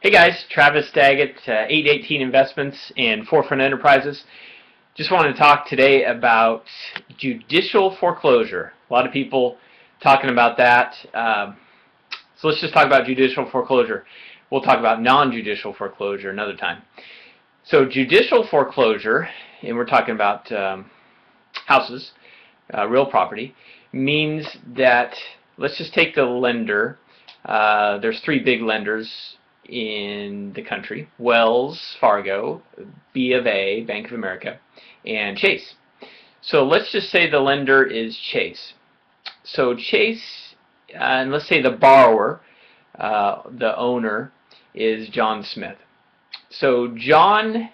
Hey guys, Travis Daggett, 818 Investments and Forefront Enterprises. Just wanted to talk today about judicial foreclosure. A lot of people talking about that. So let's just talk about judicial foreclosure. We'll talk about non-judicial foreclosure another time. So judicial foreclosure, and we're talking about houses, real property, means that, let's just take the lender. There's three big lenders in the country: Wells Fargo, B of A, Bank of America, and Chase. So let's just say the lender is Chase. So Chase, and let's say the borrower, the owner, is John Smith. So John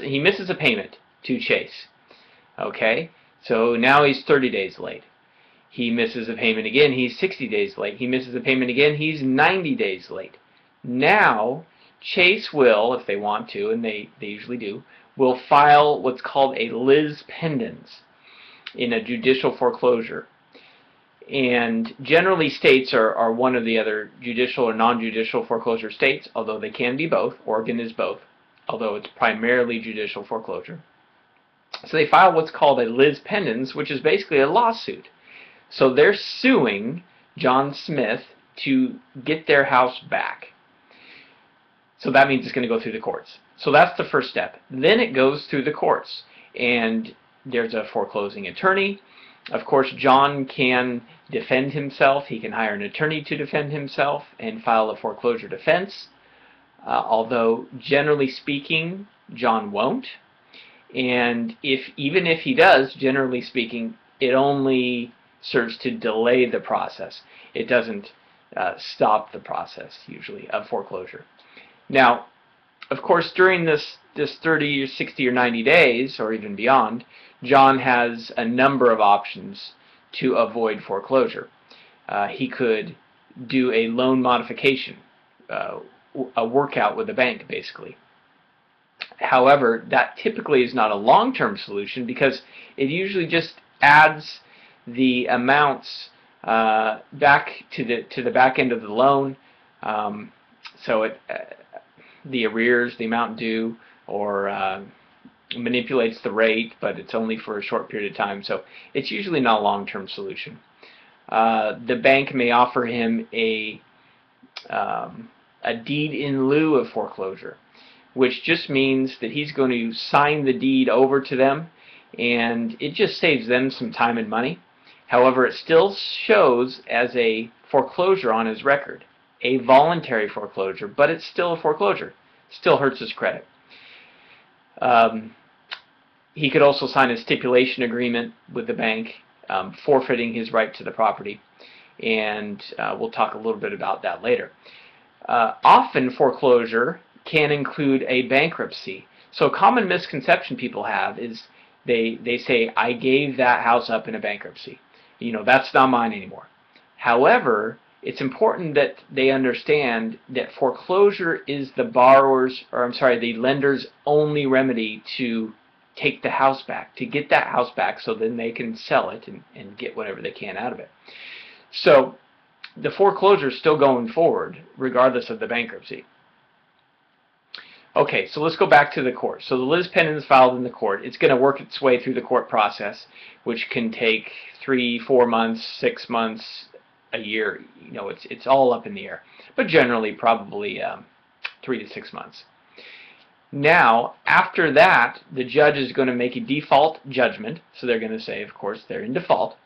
he misses a payment to Chase. Okay, so now he's 30 days late. He misses a payment again, he's 60 days late. He misses a payment again, he's 90 days late. Now, Chase will, if they want to, and they usually do, will file what's called a lis pendens in a judicial foreclosure. And generally states are one of the other judicial or non-judicial foreclosure states, although they can be both. Oregon is both, although it's primarily judicial foreclosure. So they file what's called a lis pendens, which is basically a lawsuit. So they're suing John Smith to get their house back. So that means it's going to go through the courts. So that's the first step. Then it goes through the courts, and there's a foreclosing attorney. Of course, John can defend himself. He can hire an attorney to defend himself and file a foreclosure defense, although generally speaking, John won't. And even if he does, generally speaking, it only serves to delay the process. It doesn't stop the process, usually, of foreclosure. Now, of course, during this 30 or 60 or 90 days, or even beyond, John has a number of options to avoid foreclosure. He could do a loan modification, a workout with the bank, basically. However, that typically is not a long-term solution because it usually just adds the amounts back to the back end of the loan. So the arrears, the amount due, or manipulates the rate, but it's only for a short period of time. So it's usually not a long-term solution. The bank may offer him a deed in lieu of foreclosure, which just means that he's going to sign the deed over to them, and it just saves them some time and money. However, it still shows as a foreclosure on his record, a voluntary foreclosure, but it's still a foreclosure. Still hurts his credit. He could also sign a stipulation agreement with the bank, forfeiting his right to the property, and we'll talk a little bit about that later. Often foreclosure can include a bankruptcy. So a common misconception people have is they say, I gave that house up in a bankruptcy. You know, that's not mine anymore. However, it's important that they understand that foreclosure is the lender's only remedy to take the house back, to get that house back, so then they can sell it and get whatever they can out of it. So the foreclosure is still going forward regardless of the bankruptcy. Okay, so let's go back to the court. So the lis pendens filed in the court. It's going to work its way through the court process, which can take 3, 4 months, 6 months, a year. You know, it's all up in the air, but generally probably 3 to 6 months. Now, after that, the judge is going to make a default judgment. So they're going to say, of course, they're in default,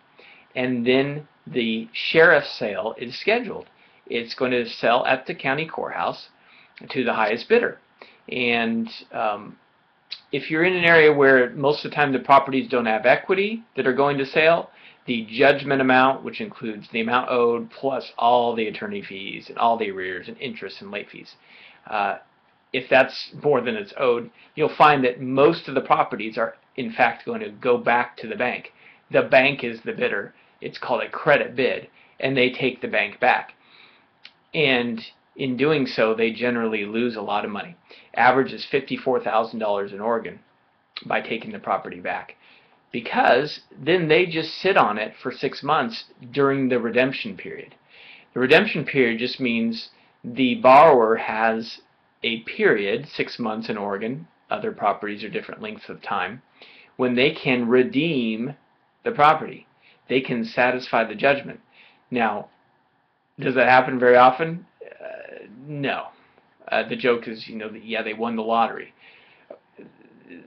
and then the sheriff's sale is scheduled. It's going to sell at the county courthouse to the highest bidder. And if you're in an area where most of the time the properties don't have equity that are going to sale, the judgment amount, which includes the amount owed plus all the attorney fees and all the arrears and interest and late fees, if that's more than it's owed, you'll find that most of the properties are in fact going to go back to the bank. The bank is the bidder. It's called a credit bid, and they take the bank back. And in doing so, they generally lose a lot of money. Average is $54,000 in Oregon by taking the property back, because then they just sit on it for 6 months during the redemption period. The redemption period just means the borrower has a period, 6 months in Oregon, other properties are different lengths of time, when they can redeem the property. They can satisfy the judgment. Now, does that happen very often? No. The joke is, yeah, they won the lottery.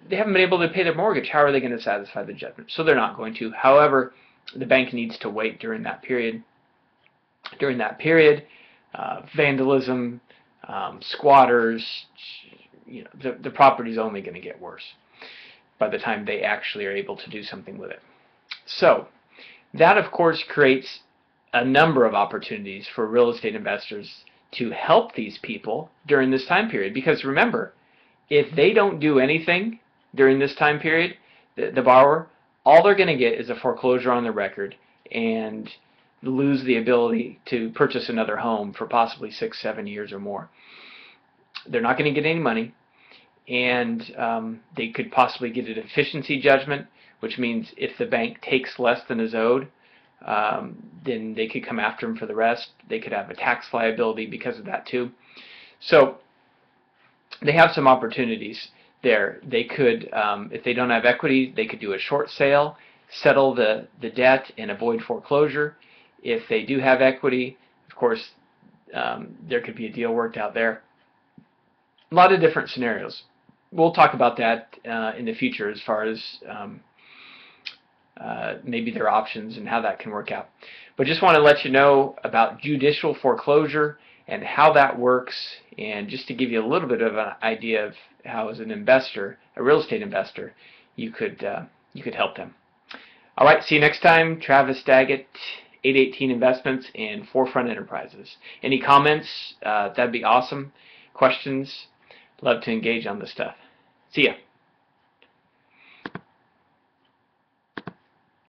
They haven't been able to pay their mortgage. How are they going to satisfy the judgment? So they're not going to. However, the bank needs to wait during that period. During that period, vandalism, squatters, the property's only going to get worse by the time they actually are able to do something with it. So that, of course, creates a number of opportunities for real estate investors to help these people during this time period. Because remember, if they don't do anything during this time period, the borrower, all they're going to get is a foreclosure on their record and lose the ability to purchase another home for possibly 6, 7 years or more. They're not going to get any money, and they could possibly get a deficiency judgment, which means if the bank takes less than is owed, then they could come after them for the rest. They could have a tax liability because of that too. So they have some opportunities there. They could, if they don't have equity, they could do a short sale, settle the debt, and avoid foreclosure. If they do have equity, of course, there could be a deal worked out there. A lot of different scenarios. We'll talk about that in the future as far as maybe their options and how that can work out. But just want to let you know about judicial foreclosure and how that works, and just to give you a little bit of an idea of how, as an investor, a real estate investor, you could help them. All right, see you next time. Travis Daggett, 818 Investments and Forefront Enterprises. Any comments? That'd be awesome. Questions? Love to engage on this stuff. See ya.